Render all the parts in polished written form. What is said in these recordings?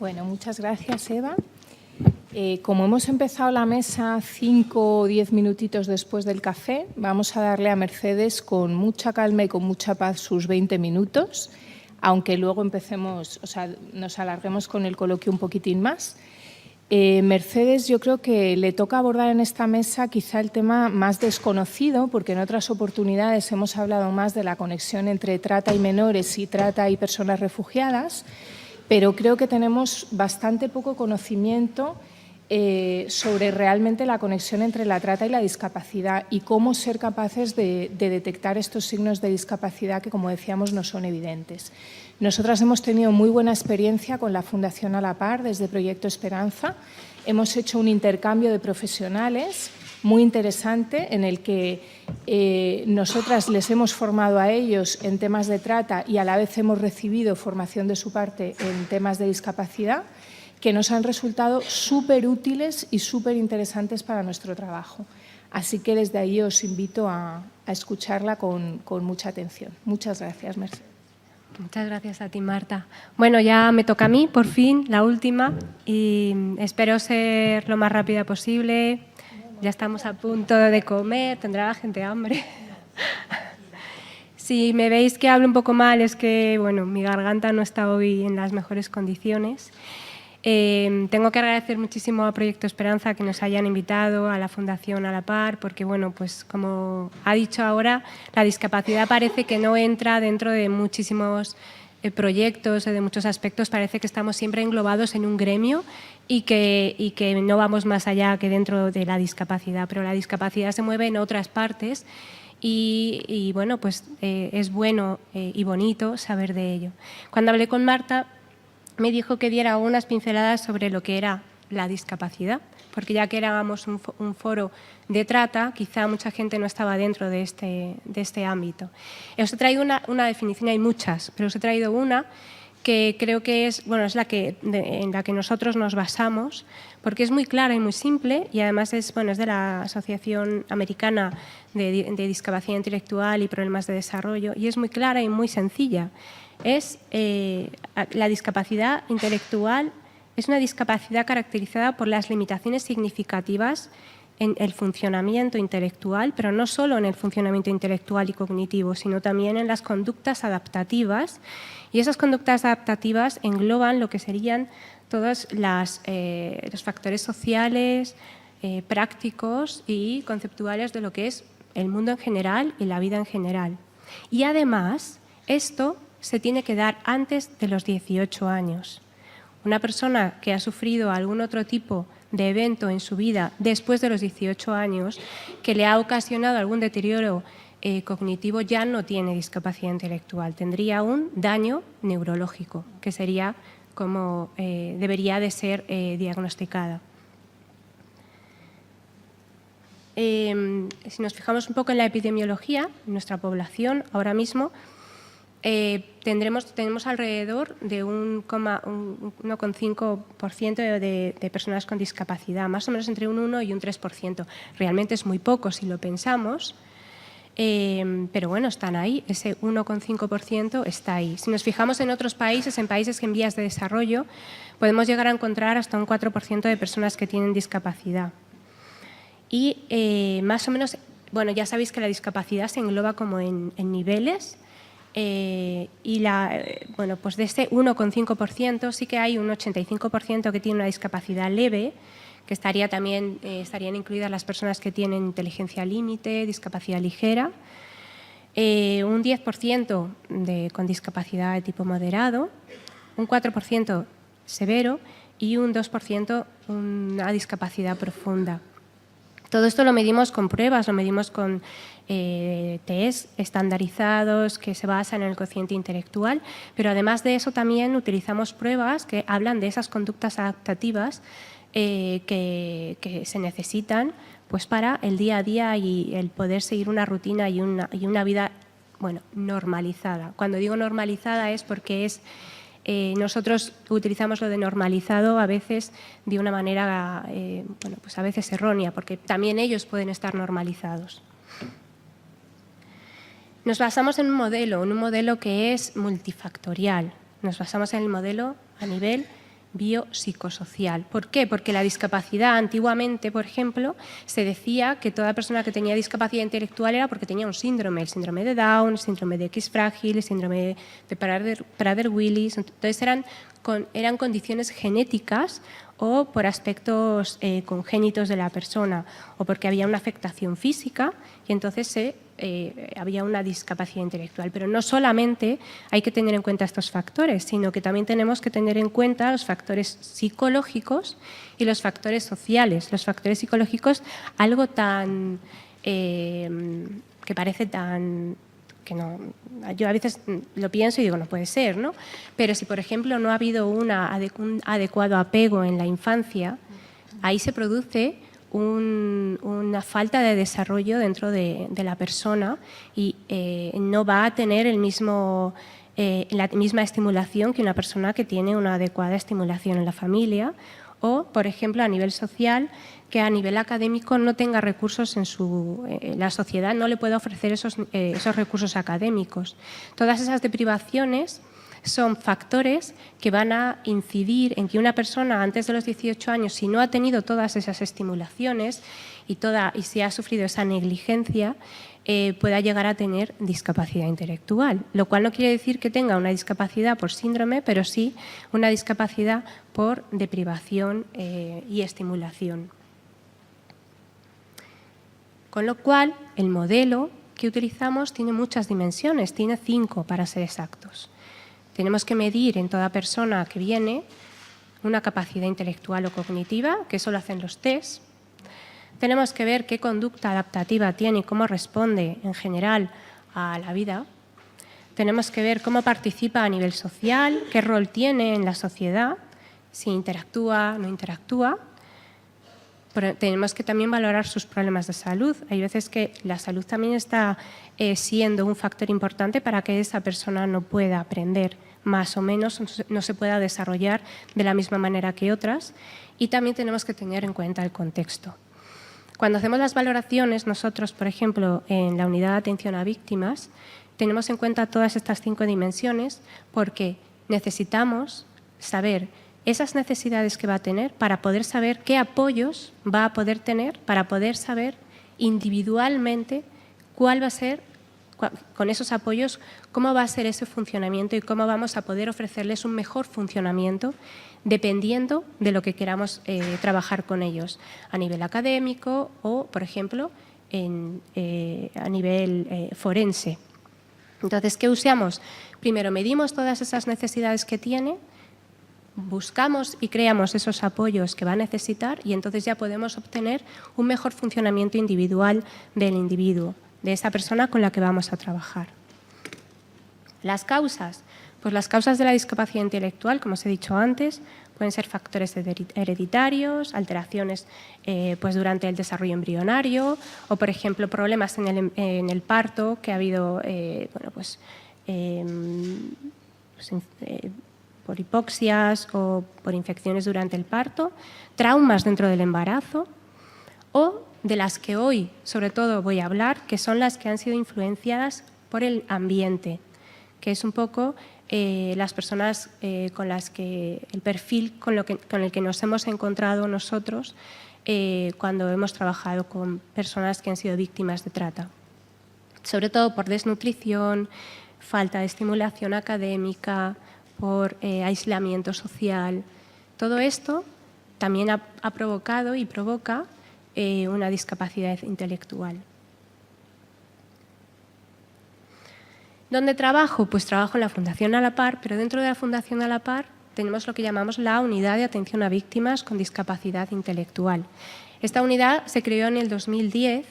Bueno, muchas gracias, Eva. Como hemos empezado la mesa 5 o 10 minutitos después del café, vamos a darle a Mercedes con mucha calma y con mucha paz sus 20 minutos, aunque luego empecemos, nos alarguemos con el coloquio un poquitín más. Mercedes, yo creo que le toca abordar en esta mesa quizá el tema más desconocido, porque en otras oportunidades hemos hablado más de la conexión entre trata y menores y trata y personas refugiadas, pero creo que tenemos bastante poco conocimiento sobre realmente la conexión entre la trata y la discapacidad y cómo ser capaces de detectar estos signos de discapacidad que, como decíamos, no son evidentes. Nosotras hemos tenido muy buena experiencia con la Fundación A la Par desde Proyecto Esperanza. Hemos hecho un intercambio de profesionales muy interesante en el que nosotras les hemos formado a ellos en temas de trata y a la vez hemos recibido formación de su parte en temas de discapacidad que nos han resultado súper útiles y súper interesantes para nuestro trabajo. Así que desde ahí os invito a escucharla con mucha atención. Muchas gracias, Mercedes. Muchas gracias a ti, Marta. Bueno, ya me toca a mí, por fin, la última, y espero ser lo más rápida posible. Ya estamos a punto de comer, tendrá la gente hambre. Si me veis que hablo un poco mal es que, bueno, mi garganta no está hoy en las mejores condiciones. Tengo que agradecer muchísimo a Proyecto Esperanza que nos hayan invitado, a la Fundación A la Par, porque, bueno, pues como ha dicho ahora, la discapacidad parece que no entra dentro de muchísimos proyectos, de muchos aspectos. Parece que estamos siempre englobados en un gremio y que no vamos más allá que dentro de la discapacidad, pero la discapacidad se mueve en otras partes y bueno, pues es bueno y bonito saber de ello. Cuando hablé con Marta, me dijo que diera unas pinceladas sobre lo que era la discapacidad, porque ya que éramos un foro de trata, quizá mucha gente no estaba dentro de este ámbito. Os he traído una definición, hay muchas, pero os he traído una que creo que es en la que nosotros nos basamos, porque es muy clara y muy simple y además es de la Asociación Americana de Discapacidad Intelectual y Problemas de Desarrollo y es muy clara y muy sencilla. La discapacidad intelectual es una discapacidad caracterizada por las limitaciones significativas en el funcionamiento intelectual, pero no solo en el funcionamiento intelectual y cognitivo, sino también en las conductas adaptativas. Y esas conductas adaptativas engloban lo que serían todos los factores sociales, prácticos y conceptuales de lo que es el mundo en general y la vida en general. Y además, esto se tiene que dar antes de los 18 años. Una persona que ha sufrido algún otro tipo de evento en su vida después de los 18 años que le ha ocasionado algún deterioro cognitivo ya no tiene discapacidad intelectual, tendría un daño neurológico, que sería como debería de ser diagnosticada. Si nos fijamos un poco en la epidemiología, nuestra población ahora mismo tenemos alrededor de un 1,5% de personas con discapacidad, más o menos entre un 1 y un 3%. Realmente es muy poco si lo pensamos, pero bueno, están ahí, ese 1,5% está ahí. Si nos fijamos en otros países, en países en vías de desarrollo, podemos llegar a encontrar hasta un 4% de personas que tienen discapacidad. Y más o menos, bueno, ya sabéis que la discapacidad se engloba como en niveles. Pues de este 1,5% sí que hay un 85% que tiene una discapacidad leve, que estarían incluidas las personas que tienen inteligencia límite, discapacidad ligera, un 10% con discapacidad de tipo moderado, un 4% severo y un 2% una discapacidad profunda. Todo esto lo medimos con pruebas, lo medimos con test estandarizados que se basan en el cociente intelectual, pero además de eso también utilizamos pruebas que hablan de esas conductas adaptativas que se necesitan pues, para el día a día y el poder seguir una rutina y una vida normalizada. Cuando digo normalizada es porque nosotros utilizamos lo de normalizado a veces de una manera pues a veces errónea, porque también ellos pueden estar normalizados. Nos basamos en un modelo que es multifactorial. Nos basamos en el modelo a nivel biopsicosocial. ¿Por qué? Porque la discapacidad antiguamente, por ejemplo, se decía que toda persona que tenía discapacidad intelectual era porque tenía un síndrome, el síndrome de Down, el síndrome de X frágil, el síndrome de Prader-Willis. Entonces eran condiciones genéticas o por aspectos congénitos de la persona o porque había una afectación física y entonces había una discapacidad intelectual. Pero no solamente hay que tener en cuenta estos factores, sino que también tenemos que tener en cuenta los factores psicológicos y los factores sociales. Los factores psicológicos, algo tan que parece tan... que no, yo a veces lo pienso y digo, no puede ser, ¿no? Pero si, por ejemplo, no ha habido un adecuado apego en la infancia, ahí se produce una falta de desarrollo dentro de la persona y no va a tener la misma estimulación que una persona que tiene una adecuada estimulación en la familia o, por ejemplo, a nivel social, que a nivel académico no tenga recursos la sociedad no le pueda ofrecer esos recursos académicos. Todas esas deprivaciones son factores que van a incidir en que una persona antes de los 18 años, si no ha tenido todas esas estimulaciones y si ha sufrido esa negligencia, pueda llegar a tener discapacidad intelectual, lo cual no quiere decir que tenga una discapacidad por síndrome, pero sí una discapacidad por deprivación y estimulación. Con lo cual, el modelo que utilizamos tiene muchas dimensiones, tiene 5 para ser exactos. Tenemos que medir en toda persona que viene una capacidad intelectual o cognitiva, que eso lo hacen los test. Tenemos que ver qué conducta adaptativa tiene y cómo responde en general a la vida. Tenemos que ver cómo participa a nivel social, qué rol tiene en la sociedad, si interactúa o no interactúa. Pero tenemos que también valorar sus problemas de salud. Hay veces que la salud también está siendo un factor importante para que esa persona no pueda aprender más o menos, no se pueda desarrollar de la misma manera que otras. Y también tenemos que tener en cuenta el contexto. Cuando hacemos las valoraciones, nosotros, por ejemplo, en la unidad de atención a víctimas, tenemos en cuenta todas estas 5 dimensiones porque necesitamos saber esas necesidades que va a tener para poder saber qué apoyos va a poder tener, para poder saber individualmente cuál va a ser, con esos apoyos, cómo va a ser ese funcionamiento y cómo vamos a poder ofrecerles un mejor funcionamiento dependiendo de lo que queramos trabajar con ellos a nivel académico o, por ejemplo, a nivel forense. Entonces, ¿qué usamos? Primero, medimos todas esas necesidades que tiene, buscamos y creamos esos apoyos que va a necesitar y entonces ya podemos obtener un mejor funcionamiento individual del individuo, de esa persona con la que vamos a trabajar. Las causas. Pues las causas de la discapacidad intelectual, como os he dicho antes, pueden ser factores hereditarios, alteraciones pues durante el desarrollo embrionario o, por ejemplo, problemas en el parto que ha habido por hipoxias o por infecciones durante el parto, traumas dentro del embarazo o de las que hoy, sobre todo, voy a hablar, que son las que han sido influenciadas por el ambiente, que es un poco las personas con las que el perfil con el que nos hemos encontrado nosotros cuando hemos trabajado con personas que han sido víctimas de trata. Sobre todo por desnutrición, falta de estimulación académica, por aislamiento social. Todo esto también ha provocado y provoca una discapacidad intelectual. ¿Dónde trabajo? Pues trabajo en la Fundación A la Par, pero dentro de la Fundación A la Par tenemos lo que llamamos la Unidad de Atención a Víctimas con Discapacidad Intelectual. Esta unidad se creó en el 2010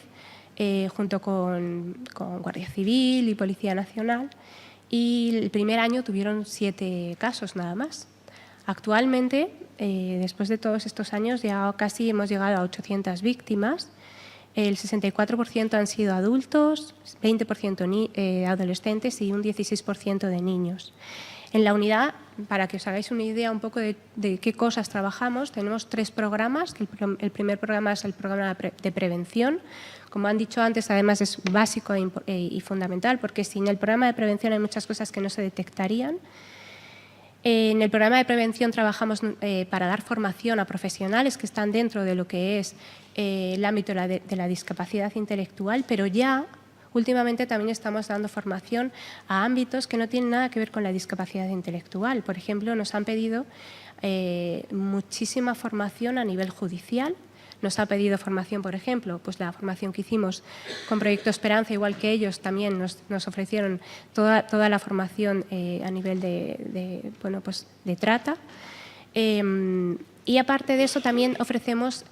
junto con Guardia Civil y Policía Nacional y el primer año tuvieron 7 casos nada más. Actualmente, después de todos estos años, ya casi hemos llegado a 800 víctimas. El 64% han sido adultos, 20% adolescentes y un 16% de niños. En la unidad, para que os hagáis una idea un poco de qué cosas trabajamos, tenemos 3 programas. El primer programa es el programa de prevención. Como han dicho antes, además es básico y fundamental, porque sin el programa de prevención hay muchas cosas que no se detectarían. En el programa de prevención trabajamos para dar formación a profesionales que están dentro de lo que es el ámbito de la discapacidad intelectual, pero ya últimamente también estamos dando formación a ámbitos que no tienen nada que ver con la discapacidad intelectual. Por ejemplo, nos han pedido muchísima formación a nivel judicial. Nos ha pedido formación, por ejemplo, pues la formación que hicimos con Proyecto Esperanza, igual que ellos también nos ofrecieron toda la formación a nivel de trata. Y aparte de eso también ofrecemos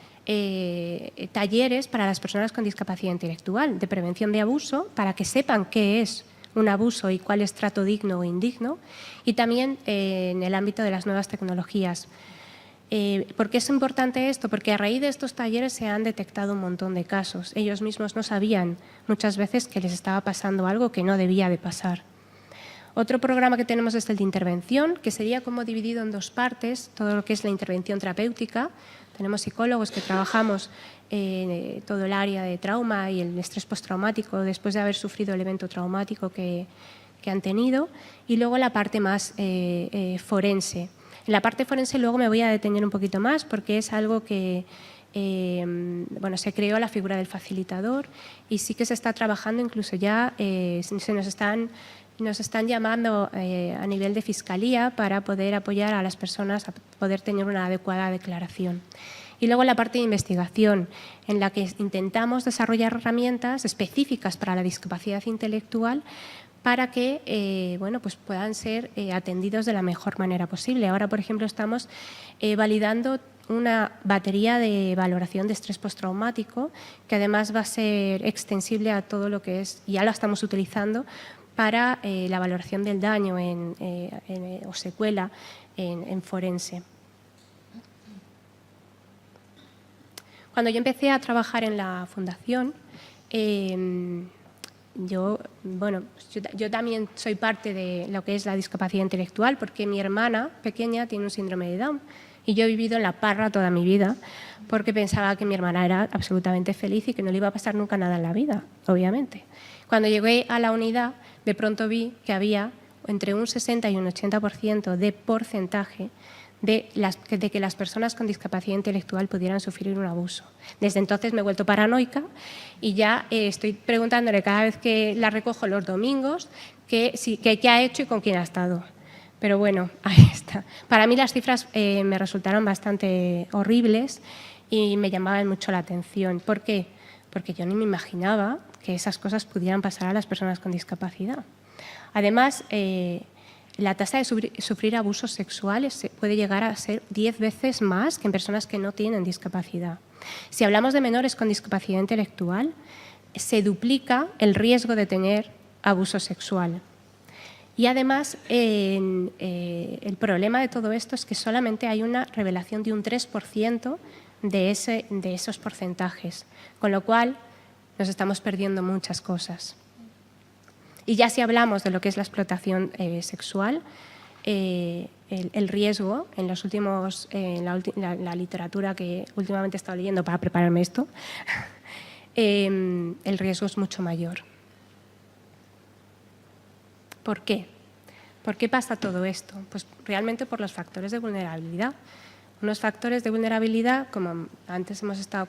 talleres para las personas con discapacidad intelectual, de prevención de abuso, para que sepan qué es un abuso y cuál es trato digno o indigno, y también en el ámbito de las nuevas tecnologías. ¿Por qué es importante esto? Porque a raíz de estos talleres se han detectado un montón de casos. Ellos mismos no sabían muchas veces que les estaba pasando algo que no debía de pasar. Otro programa que tenemos es el de intervención, que sería como dividido en dos partes, todo lo que es la intervención terapéutica. Tenemos psicólogos que trabajamos todo el área de trauma y el estrés postraumático después de haber sufrido el evento traumático que han tenido. Y luego la parte más forense. En la parte forense luego me voy a detener un poquito más porque es algo que se creó la figura del facilitador y sí que se está trabajando, incluso ya nos están llamando a nivel de fiscalía para poder apoyar a las personas a poder tener una adecuada declaración. Y luego la parte de investigación, en la que intentamos desarrollar herramientas específicas para la discapacidad intelectual para que puedan ser atendidos de la mejor manera posible. Ahora, por ejemplo, estamos validando una batería de valoración de estrés postraumático que además va a ser extensible a todo lo que es, y ya lo estamos utilizando, para la valoración del daño o secuela en forense. Cuando yo empecé a trabajar en la fundación, yo también soy parte de lo que es la discapacidad intelectual porque mi hermana pequeña tiene un síndrome de Down y yo he vivido en la parra toda mi vida porque pensaba que mi hermana era absolutamente feliz y que no le iba a pasar nunca nada en la vida, obviamente. Cuando llegué a la unidad, de pronto vi que había entre un 60 y un 80% de porcentaje de que las personas con discapacidad intelectual pudieran sufrir un abuso. Desde entonces me he vuelto paranoica y ya estoy preguntándole cada vez que la recojo los domingos qué ha hecho y con quién ha estado. Pero bueno, ahí está. Para mí las cifras me resultaron bastante horribles y me llamaban mucho la atención. ¿Por qué? Porque yo ni me imaginaba que esas cosas pudieran pasar a las personas con discapacidad. Además, la tasa de sufrir abusos sexuales puede llegar a ser 10 veces más que en personas que no tienen discapacidad. Si hablamos de menores con discapacidad intelectual, se duplica el riesgo de tener abuso sexual. Y además, el problema de todo esto es que solamente hay una revelación de un 3% de esos porcentajes, con lo cual nos estamos perdiendo muchas cosas. Y ya si hablamos de lo que es la explotación sexual, el riesgo, en los últimos, la literatura que últimamente he estado leyendo para prepararme esto, el riesgo es mucho mayor. ¿Por qué? ¿Por qué pasa todo esto? Pues realmente por los factores de vulnerabilidad. Unos factores de vulnerabilidad, como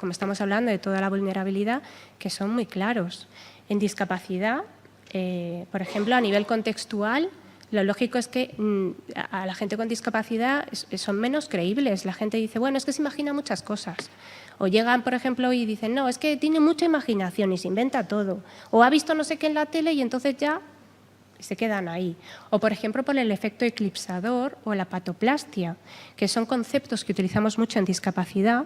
estamos hablando de toda la vulnerabilidad, que son muy claros. En discapacidad, por ejemplo, a nivel contextual, lo lógico es que a la gente con discapacidad son menos creíbles. La gente dice, bueno, es que se imagina muchas cosas. O llegan, por ejemplo, y dicen, no, es que tiene mucha imaginación y se inventa todo. O ha visto no sé qué en la tele y entonces ya se quedan ahí. O, por ejemplo, por el efecto eclipsador o la patoplastia, que son conceptos que utilizamos mucho en discapacidad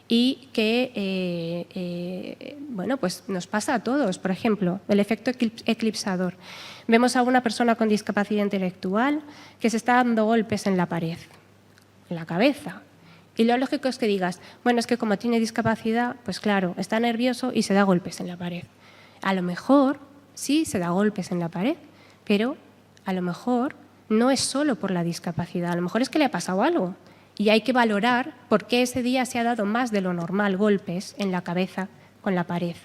y que pues nos pasa a todos. Por ejemplo, el efecto eclipsador. Vemos a una persona con discapacidad intelectual que se está dando golpes en la pared, en la cabeza. Y lo lógico es que digas, bueno, es que como tiene discapacidad, pues claro, está nervioso y se da golpes en la pared. A lo mejor sí se da golpes en la pared, pero a lo mejor no es solo por la discapacidad, a lo mejor es que le ha pasado algo y hay que valorar por qué ese día se ha dado más de lo normal golpes en la cabeza con la pared.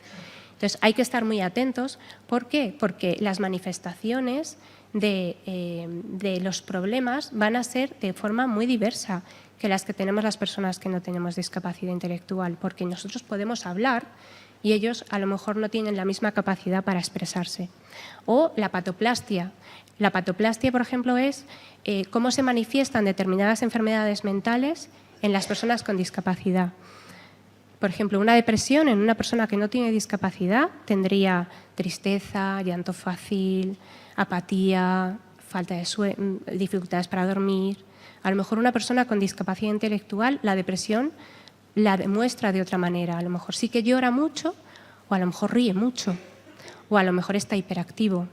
Entonces, hay que estar muy atentos. ¿Por qué? Porque las manifestaciones de los problemas van a ser de forma muy diversa que las que tenemos las personas que no tenemos discapacidad intelectual, porque nosotros podemos hablar y ellos a lo mejor no tienen la misma capacidad para expresarse. O la patoplastia. La patoplastia, por ejemplo, es cómo se manifiestan determinadas enfermedades mentales en las personas con discapacidad. Por ejemplo, una depresión en una persona que no tiene discapacidad tendría tristeza, llanto fácil, apatía, falta de sueño, dificultades para dormir. A lo mejor una persona con discapacidad intelectual, la depresión la demuestra de otra manera. A lo mejor sí que llora mucho, o a lo mejor ríe mucho, o a lo mejor está hiperactivo.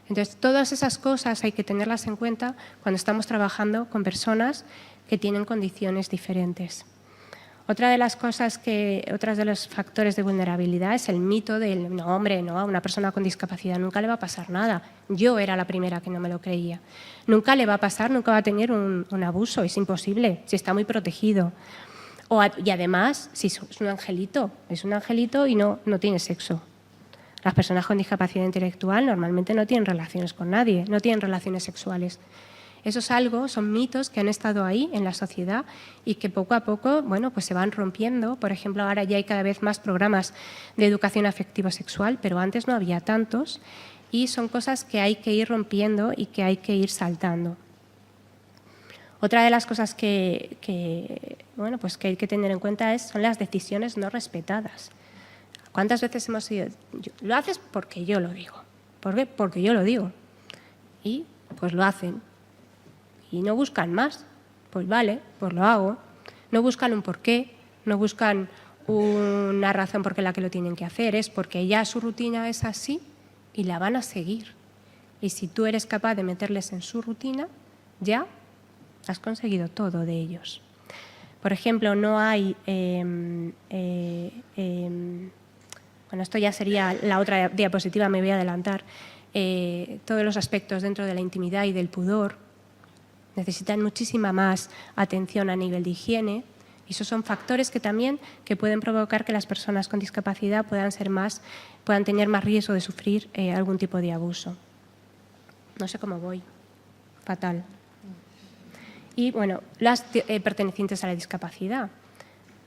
Entonces, todas esas cosas hay que tenerlas en cuenta cuando estamos trabajando con personas que tienen condiciones diferentes. Otra de las cosas otros de los factores de vulnerabilidad es el mito del no, hombre, no, a una persona con discapacidad nunca le va a pasar nada. Yo era la primera que no me lo creía. Nunca le va a pasar, nunca va a tener un abuso, es imposible, si está muy protegido. Y además, si es un angelito y no tiene sexo. Las personas con discapacidad intelectual normalmente no tienen relaciones con nadie, no tienen relaciones sexuales. Eso es algo, son mitos que han estado ahí en la sociedad y que poco a poco, bueno, pues se van rompiendo. Por ejemplo, ahora ya hay cada vez más programas de educación afectivo-sexual, pero antes no había tantos y son cosas que hay que ir rompiendo y que hay que ir saltando. Otra de las cosas que hay que tener en cuenta son las decisiones no respetadas. ¿Cuántas veces hemos oído? Lo haces porque yo lo digo. ¿Por qué? Porque yo lo digo. Y pues lo hacen. Y no buscan más. Pues vale, pues lo hago. No buscan un porqué, no buscan una razón por la que lo tienen que hacer. Es porque ya su rutina es así y la van a seguir. Y si tú eres capaz de meterles en su rutina, ya has conseguido todo de ellos. Por ejemplo, no hay... bueno, esto ya sería la otra diapositiva, me voy a adelantar. Todos los aspectos dentro de la intimidad y del pudor necesitan muchísima más atención a nivel de higiene. Y esos son factores que también pueden provocar que las personas con discapacidad puedan tener más riesgo de sufrir algún tipo de abuso. No sé cómo voy. Fatal. Y bueno, las pertenecientes a la discapacidad.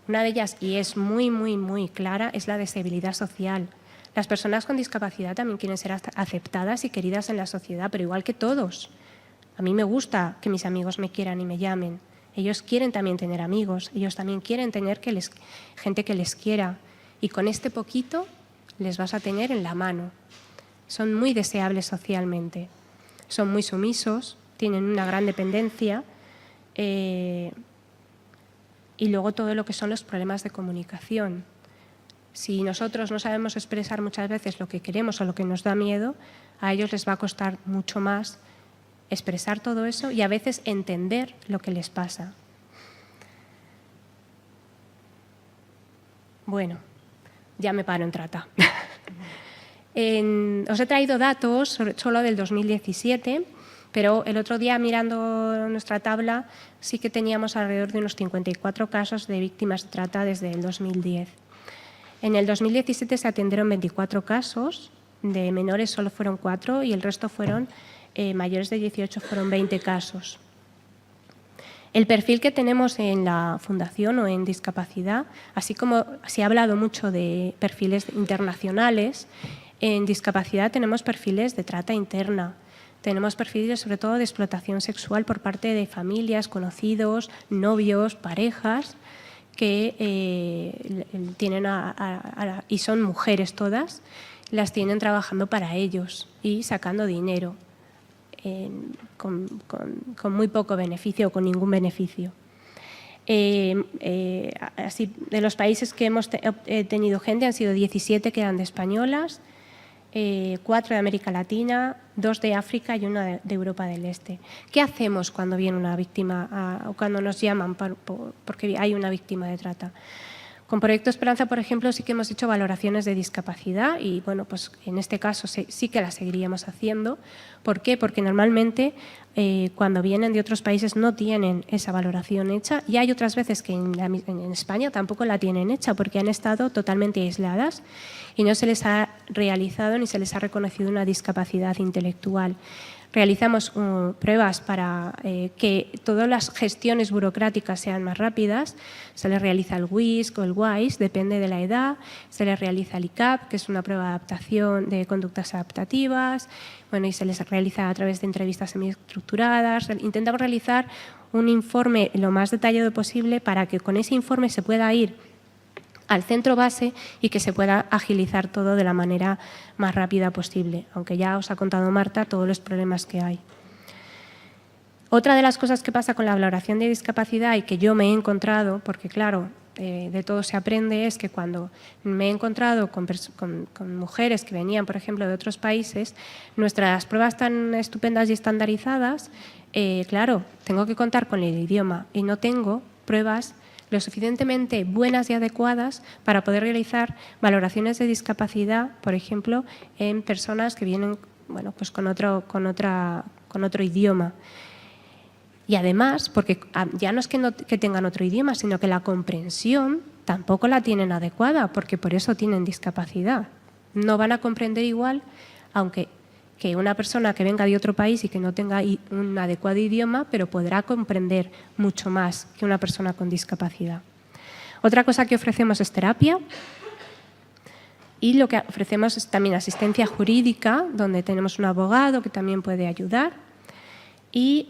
Una de ellas, y es muy, muy, muy clara, es la desigualdad social. Las personas con discapacidad también quieren ser aceptadas y queridas en la sociedad, pero igual que todos. A mí me gusta que mis amigos me quieran y me llamen. Ellos quieren también tener amigos, ellos también quieren tener gente que les quiera. Y con este poquito les vas a tener en la mano. Son muy deseables socialmente. Son muy sumisos, tienen una gran dependencia. Y luego todo lo que son los problemas de comunicación. Si nosotros no sabemos expresar muchas veces lo que queremos o lo que nos da miedo, a ellos les va a costar mucho más expresar todo eso y a veces entender lo que les pasa. Bueno, ya me paro en trata. Os he traído datos solo del 2017, pero el otro día mirando nuestra tabla sí que teníamos alrededor de unos 54 casos de víctimas de trata desde el 2010. En el 2017 se atendieron 24 casos, de menores solo fueron 4 y el resto fueron mayores de 18, fueron 20 casos. El perfil que tenemos en la Fundación o en discapacidad, así como se ha hablado mucho de perfiles internacionales, en discapacidad tenemos perfiles de trata interna. Tenemos perfiles sobre todo de explotación sexual por parte de familias, conocidos, novios, parejas que tienen y son mujeres todas, las tienen trabajando para ellos y sacando dinero con muy poco beneficio o con ningún beneficio. Así, de los países que hemos tenido gente han sido 17 que eran de españolas, 4 de América Latina, 2 de África y 1 de Europa del Este. ¿Qué hacemos cuando viene una víctima o cuando nos llaman porque hay una víctima de trata? Con Proyecto Esperanza, por ejemplo, sí que hemos hecho valoraciones de discapacidad y, bueno, pues en este caso sí que las seguiríamos haciendo. ¿Por qué? Porque normalmente cuando vienen de otros países no tienen esa valoración hecha y hay otras veces que en España tampoco la tienen hecha porque han estado totalmente aisladas y no se les ha realizado ni se les ha reconocido una discapacidad intelectual. Realizamos pruebas para que todas las gestiones burocráticas sean más rápidas. Se les realiza el WISC o el WISE, depende de la edad. Se les realiza el ICAP, que es una prueba de adaptación de conductas adaptativas. Bueno, y se les realiza a través de entrevistas semiestructuradas. Intentamos realizar un informe lo más detallado posible para que con ese informe se pueda ir al centro base y que se pueda agilizar todo de la manera más rápida posible, aunque ya os ha contado Marta todos los problemas que hay. Otra de las cosas que pasa con la valoración de discapacidad y que yo me he encontrado, porque claro, de todo se aprende, es que cuando me he encontrado con mujeres que venían, por ejemplo, de otros países, nuestras pruebas tan estupendas y estandarizadas, claro, tengo que contar con el idioma y no tengo pruebas lo suficientemente buenas y adecuadas para poder realizar valoraciones de discapacidad, por ejemplo, en personas que vienen, bueno, pues con otro idioma. Y además, porque ya no es que tengan otro idioma, sino que la comprensión tampoco la tienen adecuada, porque por eso tienen discapacidad. No van a comprender igual, aunque que una persona que venga de otro país y que no tenga un adecuado idioma, pero podrá comprender mucho más que una persona con discapacidad. Otra cosa que ofrecemos es terapia y lo que ofrecemos es también asistencia jurídica, donde tenemos un abogado que también puede ayudar. Y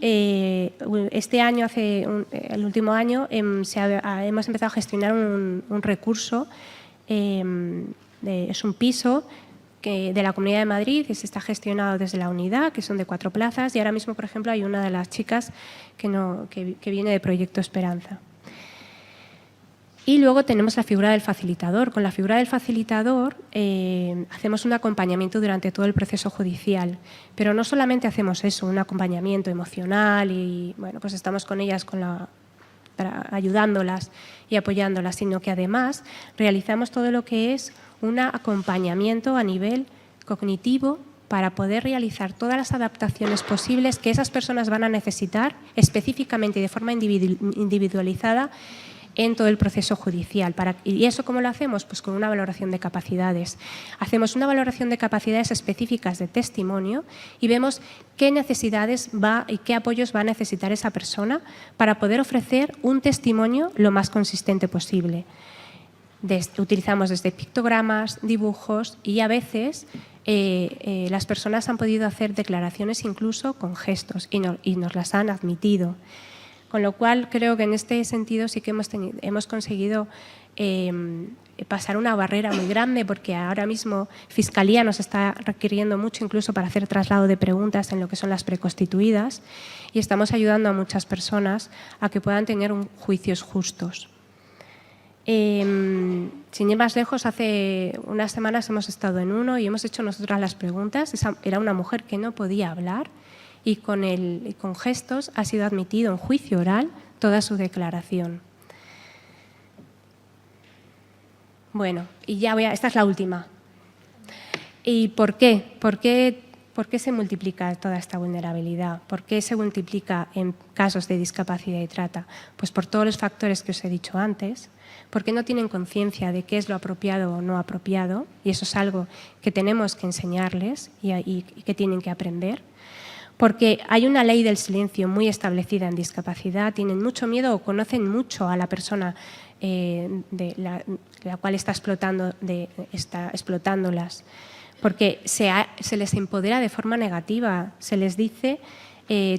este año, el último año, hemos empezado a gestionar un recurso, es un piso de la Comunidad de Madrid y se está gestionado desde la unidad, que son de 4 plazas, y ahora mismo, por ejemplo, hay una de las chicas que viene de Proyecto Esperanza. Y luego tenemos la figura del facilitador. Con la figura del facilitador hacemos un acompañamiento durante todo el proceso judicial, pero no solamente hacemos eso, un acompañamiento emocional y bueno, pues estamos con ellas ayudándolas y apoyándolas, sino que además realizamos todo lo que es un acompañamiento a nivel cognitivo para poder realizar todas las adaptaciones posibles que esas personas van a necesitar específicamente y de forma individualizada en todo el proceso judicial. ¿Y eso cómo lo hacemos? Pues con una valoración de capacidades. Hacemos una valoración de capacidades específicas de testimonio y vemos qué necesidades y qué apoyos va a necesitar esa persona para poder ofrecer un testimonio lo más consistente posible. Utilizamos desde pictogramas, dibujos y a veces las personas han podido hacer declaraciones incluso con gestos y nos las han admitido. Con lo cual, creo que en este sentido sí que hemos conseguido pasar una barrera muy grande, porque ahora mismo Fiscalía nos está requiriendo mucho incluso para hacer traslado de preguntas en lo que son las preconstituidas y estamos ayudando a muchas personas a que puedan tener juicios justos. Sin ir más lejos, hace unas semanas hemos estado en uno y hemos hecho nosotras las preguntas. Era una mujer que no podía hablar y con gestos ha sido admitido en juicio oral toda su declaración. Bueno, y ya esta es la última. ¿Y por qué? ¿Por qué se multiplica toda esta vulnerabilidad? ¿Por qué se multiplica en casos de discapacidad y trata? Pues por todos los factores que os he dicho antes, porque no tienen conciencia de qué es lo apropiado o no apropiado, y eso es algo que tenemos que enseñarles y que tienen que aprender. Porque hay una ley del silencio muy establecida en discapacidad, tienen mucho miedo o conocen mucho a la persona de la cual está explotándolas, porque se les empodera de forma negativa, se les dice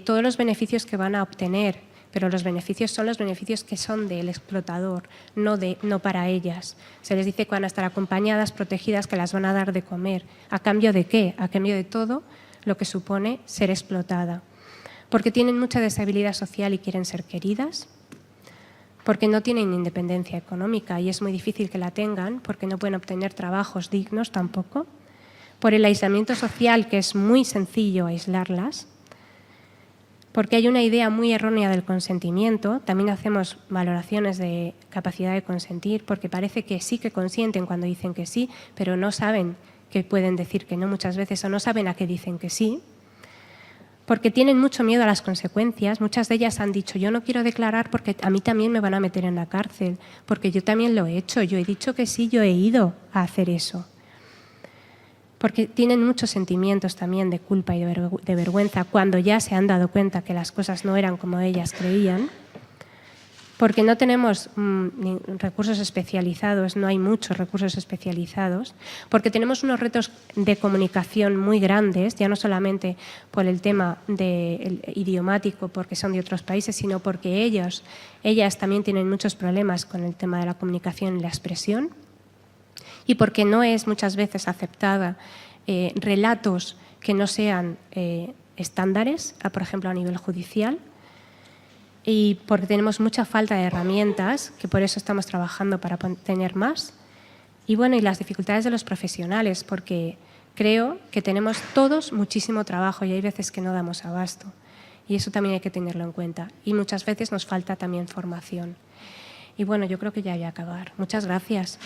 todos los beneficios que van a obtener, pero los beneficios son los beneficios que son del explotador, no para ellas. Se les dice que van a estar acompañadas, protegidas, que las van a dar de comer. ¿A cambio de qué? A cambio de todo lo que supone ser explotada. Porque tienen mucha deshabilidad social y quieren ser queridas, porque no tienen independencia económica y es muy difícil que la tengan, porque no pueden obtener trabajos dignos tampoco, por el aislamiento social, que es muy sencillo aislarlas, porque hay una idea muy errónea del consentimiento. También hacemos valoraciones de capacidad de consentir, porque parece que sí que consienten cuando dicen que sí, pero no saben que pueden decir que no muchas veces, o no saben a qué dicen que sí, porque tienen mucho miedo a las consecuencias. Muchas de ellas han dicho, yo no quiero declarar porque a mí también me van a meter en la cárcel, porque yo también lo he hecho, yo he dicho que sí, yo he ido a hacer eso. Porque tienen muchos sentimientos también de culpa y de vergüenza cuando ya se han dado cuenta que las cosas no eran como ellas creían, porque no tenemos recursos especializados, no hay muchos recursos especializados, porque tenemos unos retos de comunicación muy grandes, ya no solamente por el tema idiomático, porque son de otros países, sino porque ellas también tienen muchos problemas con el tema de la comunicación y la expresión, y porque no es muchas veces aceptada relatos que no sean estándares, por ejemplo a nivel judicial, y porque tenemos mucha falta de herramientas, que por eso estamos trabajando para tener más, y bueno, y las dificultades de los profesionales, porque creo que tenemos todos muchísimo trabajo y hay veces que no damos abasto, y eso también hay que tenerlo en cuenta, y muchas veces nos falta también formación. Y bueno, yo creo que ya voy a acabar. Muchas gracias.